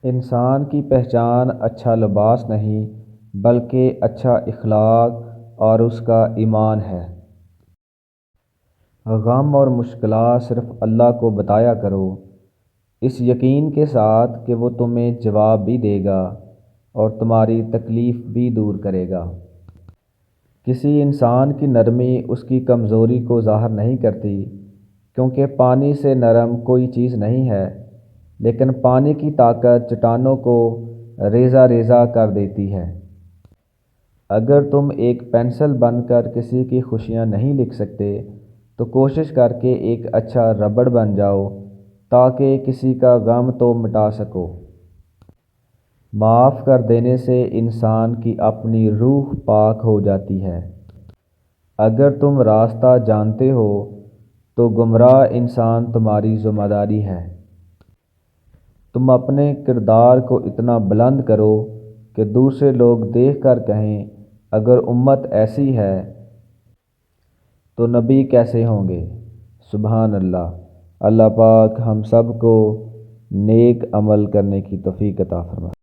انسان کی پہچان اچھا لباس نہیں بلکہ اچھا اخلاق اور اس کا ایمان ہے۔ غم اور مشکلات صرف اللہ کو بتایا کرو، اس یقین کے ساتھ کہ وہ تمہیں جواب بھی دے گا اور تمہاری تکلیف بھی دور کرے گا۔ کسی انسان کی نرمی اس کی کمزوری کو ظاہر نہیں کرتی، کیونکہ پانی سے نرم کوئی چیز نہیں ہے، لیکن پانی کی طاقت چٹانوں کو ریزہ ریزہ کر دیتی ہے۔ اگر تم ایک پینسل بن کر کسی کی خوشیاں نہیں لکھ سکتے تو کوشش کر کے ایک اچھا ربڑ بن جاؤ تاکہ کسی کا غم تو مٹا سکو۔ معاف کر دینے سے انسان کی اپنی روح پاک ہو جاتی ہے۔ اگر تم راستہ جانتے ہو تو گمراہ انسان تمہاری ذمہ داری ہے۔ تم اپنے کردار کو اتنا بلند کرو کہ دوسرے لوگ دیکھ کر کہیں اگر امت ایسی ہے تو نبی کیسے ہوں گے۔ سبحان اللہ۔ اللہ پاک ہم سب کو نیک عمل کرنے کی توفیق عطا فرمائے۔